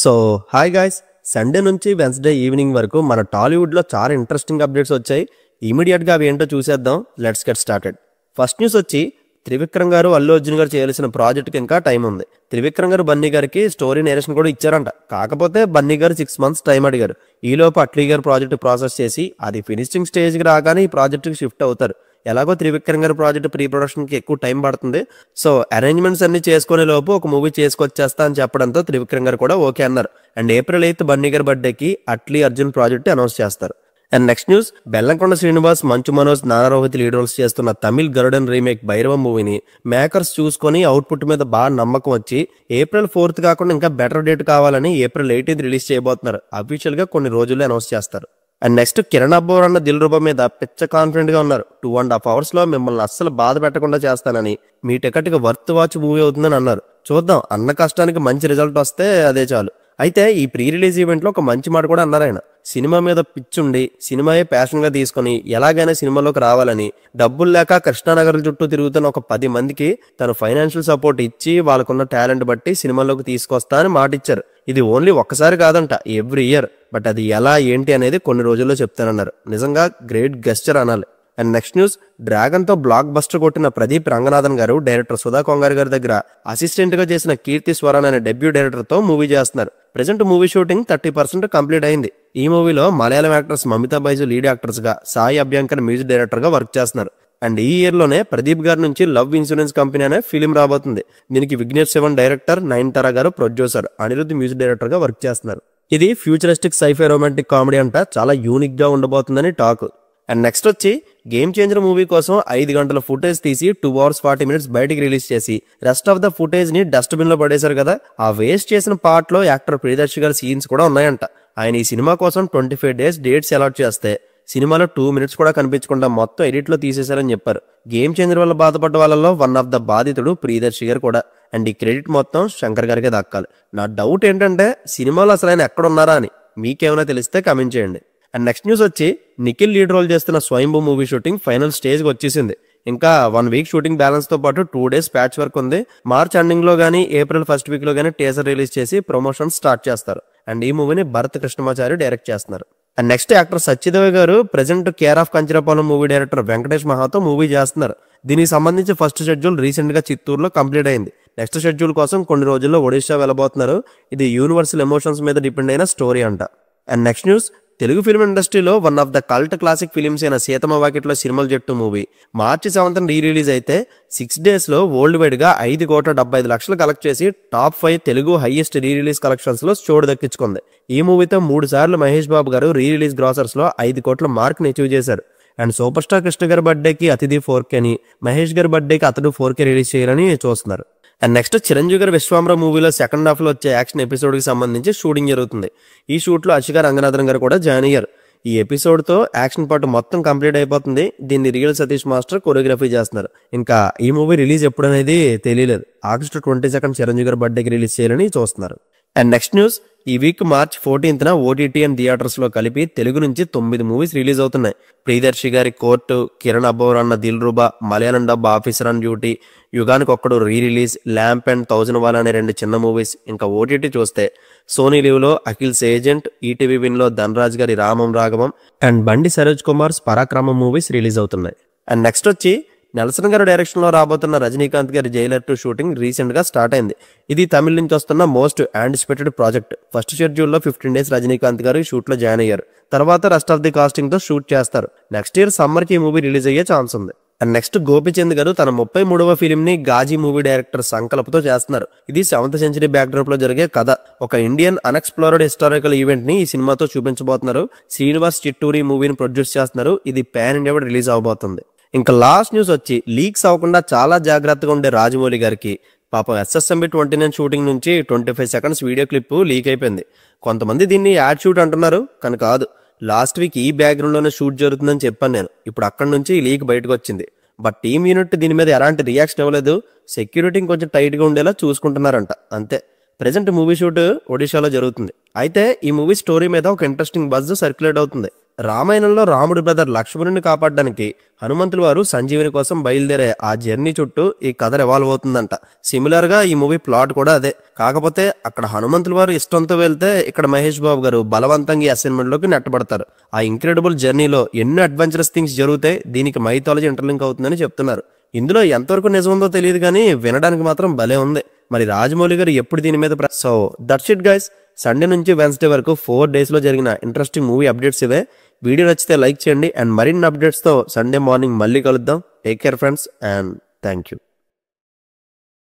So hi guys, Sunday నుంచి Wednesday evening వరకు మన టాలీవుడ్లో చాలా ఇంట్రెస్టింగ్ అప్డేట్స్ వచ్చాయి. ఇమీడియట్గా అవి ఏంటో చూసేద్దాం. Let's get started. First news వచ్చి త్రివిక్రమ్ గారు అల్లు అర్జున్ గారు చేయాల్సిన ప్రాజెక్ట్కి ఇంకా టైం ఉంది. త్రివిక్రమ్ గారు బన్నీ గారికి స్టోరీ నేరేషన్ కూడా ఇచ్చారంట. కాకపోతే బన్నీ గారు 6 months టైం అడిగారు. ఈలోపు అట్లీ గారు ప్రాజెక్ట్ ప్రాసెస్ చేసి అది ఫినిషింగ్ స్టేజ్కి రాగానే ఈ ప్రాజెక్ట్కి షిఫ్ట్ అవుతారు. ఎలాగో త్రివిక్రమ్ గారి ప్రాజెక్ట్ ప్రీ ప్రొడక్షన్కి ఎక్కువ టైం పడుతుంది. సో అరేంజ్మెంట్స్ అన్ని చేసుకునే లోపు ఒక మూవీ చేసుకొచ్చేస్తా అని చెప్పడంతో త్రివిక్రమ్ గారు కూడా ఓకే అన్నారు. అండ్ April 8th బన్నీ గారి బర్త్డేకి అట్లీ అర్జున్ ప్రాజెక్ట్ అనౌన్స్ చేస్తారు. And next news, Bellamkonda Srinivas, Manchu Manoj, నానా రోహిత్ లీడ్ రోల్స్ చేస్తున్న తమిళ్ గరుడన్ రీమేక్ భైరవం మూవీని మేకర్స్ చూసుకొని అవుట్పుట్ మీద బాగా నమ్మకం వచ్చి April 4th కాకుండా ఇంకా బెటర్ డేట్ కావాలని April 18th రిలీజ్ చేయబోతున్నారు. అఫీషియల్ గా కొన్ని రోజుల్లో అనౌన్స్ చేస్తారు. అండ్ నెక్స్ట్, కిరణ్ అబ్బోర్ అన్న దిల్ రూపా మీద పిచ్చ కాన్ఫిడెంట్ గా ఉన్నారు. 2.5 hours లో మిమ్మల్ని అస్సలు బాధ పెట్టకుండా చేస్తానని, మీ టికెట్ కి వర్త్ వాచ్ మూవీ అవుతుందని అన్నారు. చూద్దాం, అన్న కష్టానికి మంచి రిజల్ట్ వస్తే అదే చాలు. అయితే ఈ ప్రీ రిలీజ్ ఈవెంట్ లో ఒక మంచి మాట కూడా అన్నారు ఆయన. సినిమా మీద పిచ్చుండి సినిమాయే ప్యాషన్ గా తీసుకుని ఎలాగైనా సినిమాలోకి రావాలని, డబ్బులు లేక కృష్ణానగర్ చుట్టూ తిరుగుతున్న ఒక 10 మందికి తను ఫైనాన్షియల్ సపోర్ట్ ఇచ్చి వాళ్ళకున్న టాలెంట్ బట్టి సినిమాలోకి తీసుకొస్తా అని మాట ఇచ్చారు. ఇది ఓన్లీ ఒక్కసారి కాదంట, ఎవ్రీ ఇయర్. బట్ అది ఎలా ఏంటి అనేది కొన్ని రోజుల్లో చెప్తానన్నారు. నిజంగా గ్రేట్ గెస్చర్ అనాలి. అండ్ నెక్స్ట్ న్యూస్, డ్రాగన్ తో బ్లాక్ బస్టర్ కొట్టిన ప్రదీప్ రంగనాథన్ గారు డైరెక్టర్ సుధా కొంగారి గారి దగ్గర అసిస్టెంట్ గా చేసిన కీర్తి స్వరన్ అనే డెబ్యూ డైరెక్టర్ తో మూవీ చేస్తున్నారు. ప్రెసెంట్ మూవీ షూటింగ్ 30% కంప్లీట్ అయింది. ఈ మూవీలో Malayalam actors Mamitha Baiju lead actors గా, సాయి అభ్యంకర్ మ్యూజిక్ డైరెక్టర్ గా వర్క్ చేస్తున్నారు. అండ్ ఈ ఇయర్ లోనే ప్రదీప్ గారి నుంచి లవ్ ఇన్సూరెన్స్ కంపెనీ అనే ఫిలిం రాబోతుంది. దీనికి విఘ్నేష్ శివన్ డైరెక్టర్, నయనతార గారు ప్రొడ్యూసర్, అనిరుద్ధ్ మ్యూజిక్ డైరెక్టర్ గా వర్క్ చేస్తున్నారు. ఇది ఫ్యూచరిస్టిక్ సైఫై రొమాంటిక్ కామెడీ అంట, చాలా యూనిక్ గా ఉండబోతుందని టాక్. అండ్ నెక్స్ట్ వచ్చి గేమ్ చేంజర్ మూవీ కోసం 5 గంటల ఫుటేజ్ తీసి 2 hours 40 minutes బయటికి రిలీజ్ చేసి రెస్ట్ ఆఫ్ ద ఫుటేజ్ ని డస్ట్బిన్ లో పడేశారు కదా. ఆ వేస్ట్ చేసిన పార్ట్ లో యాక్టర్ ప్రియదర్శి గారి సీన్స్ కూడా ఉన్నాయంట. ఆయన ఈ సినిమా కోసం 25 days డేట్స్ అలాట్ చేస్తే సినిమాలో 2 minutes కూడా కనిపించకుండా మొత్తం ఎడిట్ లో తీసేశారని చెప్పారు. గేమ్ చేంజర్ వల్ల బాధపడ్డ వాళ్ళలో వన్ ఆఫ్ ద బాధితుడు ప్రియదర్శి గారు కూడా. అండ్ ఈ క్రెడిట్ మొత్తం శంకర్ గారికే దక్కాలి. నా డౌట్ ఏంటంటే సినిమాలో అసలు ఆయన ఎక్కడ ఉన్నారా అని. మీకేమైనా తెలిస్తే కమెంట్ చేయండి. అండ్ నెక్స్ట్ న్యూస్ వచ్చి నిఖిల్ లీడ్ రోల్ చేస్తున్న స్వయంభూ మూవీ షూటింగ్ ఫైనల్ స్టేజ్కి వచ్చేసింది. ఇంకా 1 week షూటింగ్ బ్యాలెన్స్ తో పాటు 2 days ప్యాచ్ వర్క్ ఉంది. మార్చ్ ఎండింగ్ లో గానీ April 1st week లో గానీ టీజర్ రిలీజ్ చేసి ప్రమోషన్ స్టార్ట్ చేస్తారు. అండ్ ఈ మూవీని భరత్ కృష్ణమాచారి డైరెక్ట్ చేస్తున్నారు. అండ్ నెక్స్ట్, యాక్టర్ సత్యదేవ్ గారు present care of Kancharapalem movie director Venkatesh మహాతో movie చేస్తున్నారు. దీనికి సంబంధించి ఫస్ట్ షెడ్యూల్ రీసెంట్ గా చిత్తూరులో కంప్లీట్ అయింది. నెక్స్ట్ షెడ్యూల్ కోసం కొన్ని రోజుల్లో ఒడిషా వెళ్ళబోతున్నారు. ఇది యూనివర్సల్ ఎమోషన్స్ మీద డిపెండ్ అయిన స్టోరీ అంట. And next news, Telugu film ఇండస్ట్రీలో one of the cult classic films అయిన సీతమ్మ వాకిట్లో సిరిమల జట్టు movie March 7th re release అయితే 6 days లో వరల్డ్ వైడ్ గా 5,75,00,000 కలెక్ట్ చేసి top 5 Telugu highest re release collections లో చోటు దక్కించుకుంది. ఈ మూవీతో 3 సార్లు మహేష్ బాబు గారు రీ రిలీజ్ గ్రాసర్స్ లో 5 కోట్ల మార్క్ ని అచీవ్ చేశారు. అండ్ సూపర్ స్టార్ కృష్ణ గారి బర్త్డేకి అతిథి 4K అని, మహేష్ గారి బర్త్డేకి అతడు 4K రిలీజ్ చేయాలని చూస్తున్నారు. అండ్ నెక్స్ట్, చిరంజీవి గారి విశ్వామర మూవీలో సెకండ్ హాఫ్ లో వచ్చే యాక్షన్ ఎపిసోడ్ కి సంబంధించి షూటింగ్ జరుగుతుంది. ఈ షూట్ లో అశిక రంగనాథన్ గారు కూడా జాయిన్ అయ్యారు. ఈ ఎపిసోడ్ తో యాక్షన్ పార్ట్ మొత్తం కంప్లీట్ అయిపోతుంది. దీన్ని రియల్ సతీష్ మాస్టర్ కొరియోగ్రఫీ చేస్తున్నారు. ఇంకా ఈ మూవీ రిలీజ్ ఎప్పుడనేది తెలియలేదు. August 22nd చిరంజీవి గారి బర్త్డేకి రిలీజ్ చేయాలని చూస్తున్నారు. అండ్ నెక్స్ట్ న్యూస్, ఈ week March 14th OTT and theatres లో కలిపి తెలుగు నుంచి 9 మూవీస్ రిలీజ్ అవుతున్నాయి. ప్రియదర్శి గారి కోర్టు, కిరణ్ అబ్బోర్ అన్న Dil Ruba, Malayalam dub officer on duty, యుగానికి ఒక్కడు రీ రిలీజ్, ల్యాంప్ అండ్ 1000 అనే 2 చిన్న మూవీస్. ఇంకా ఓటీటీ చూస్తే సోనీ లివ్ లో అఖిల్స్ ఏజెంట్, ఈటీవీ విన్ లో ధనరాజ్ గారి రామం రాఘవం అండ్ బండి సరోజ్ కుమార్స్ పరాక్రమం మూవీస్ రిలీజ్ అవుతున్నాయి. అండ్ నెక్స్ట్ వచ్చి నెల్సన్ గారి డైరెక్షన్ లో రాబోతున్న రజనీకాంత్ గారి జైలర్ 2 షూటింగ్ రీసెంట్ గా స్టార్ట్ అయింది. ఇది తమిళ నుంచి వస్తున్న most anticipated project. First schedule లో 15 days రజనీకాంత్ గారు షూట్ లో జాయిన్ అయ్యారు. తర్వాత రెస్ట్ ఆఫ్ ది కాస్టింగ్ తో షూట్ చేస్తారు. నెక్స్ట్ ఇయర్ సమ్మర్ కి ఈ మూవీ రిలీజ్ అయ్యే ఛాన్స్ ఉంది. అండ్ నెక్స్ట్, గోపిచంద్ గారు తన 33వ ఫిలిం ని గాజీ మూవీ డైరెక్టర్ సంకల్ప్ తో చేస్తున్నారు. ఇది 7th century బ్యాక్డ్రాప్ లో జరిగే కథ. ఒక ఇండియన్ అన్ఎక్స్ప్లోర్డ్ హిస్టారికల్ ఈవెంట్ ని ఈ సినిమాతో చూపించబోతున్నారు. శ్రీనివాస్ చిట్టూరి మూవీని ప్రొడ్యూస్ చేస్తున్నారు. ఇది పాన్ ఇండియా రిలీజ్ అవబోతుంది. ఇంకా లాస్ట్ న్యూస్ వచ్చి లీక్స్ అవ్వకుండా చాలా జాగ్రత్తగా ఉండే రాజమౌళి గారికి పాపం SSMB 29 షూటింగ్ నుంచి 25 seconds వీడియో క్లిప్ లీక్ అయిపోయింది. కొంతమంది దీన్ని యాడ్ షూట్ అంటున్నారు, కానీ కాదు. లాస్ట్ వీక్ ఈ బ్యాక్గ్రౌండ్ లోనే షూట్ జరుగుతుందని చెప్పాను నేను. ఇప్పుడు అక్కడి నుంచి ఈ లీక్ బయటకు వచ్చింది. బట్ టీమ్ యూనిట్ దీని మీద ఎలాంటి రియాక్షన్ ఇవ్వలేదు. సెక్యూరిటీ కొంచెం టైట్ గా ఉండేలా చూసుకుంటున్నారంట, అంతే. ప్రెసెంట్ మూవీ షూట్ ఒడిశాలో జరుగుతుంది. అయితే ఈ మూవీ స్టోరీ మీద ఒక ఇంట్రెస్టింగ్ బజ్ సర్క్యులేట్ అవుతుంది. రామాయణంలో రాముడి బ్రదర్ లక్ష్మణుని కాపాడడానికి హనుమంతుల వారు సంజీవిని కోసం బయలుదేరే ఆ జర్నీ చుట్టూ ఈ కథ రివాల్వ్ అవుతుందంట. సిమిలర్ గా ఈ మూవీ ప్లాట్ కూడా అదే. కాకపోతే అక్కడ హనుమంతుల వారు ఇష్టంతో వెళ్తే ఇక్కడ మహేష్ బాబు గారు బలవంతంగా ఈ అసైన్మెంట్ లోకి నెట్టబడతారు. ఆ ఇంక్రెడిబుల్ జర్నీలో ఎన్నో అడ్వెంచరస్ థింగ్స్ జరుగుతాయి. దీనికి మైథాలజీ ఇంటర్లింక్ అవుతుందని చెప్తున్నారు. ఇందులో ఎంతవరకు నిజం ఉందో తెలియదు కానీ వినడానికి మాత్రం భలే ఉంది. మరి రాజమౌళి గారు ఎప్పుడు దీని మీద so that's it guys. Sunday నుంచి వెన్స్డే వరకు 4 days లో జరిగిన ఇంట్రెస్టింగ్ మూవీ అప్డేట్స్ ఇవే. వీడియో నచ్చితే లైక్ చేయండి అండ్ మరిన్ని అప్డేట్స్తో సండే మార్నింగ్ మళ్ళీ కలుద్దాం. Take care friends and thank you.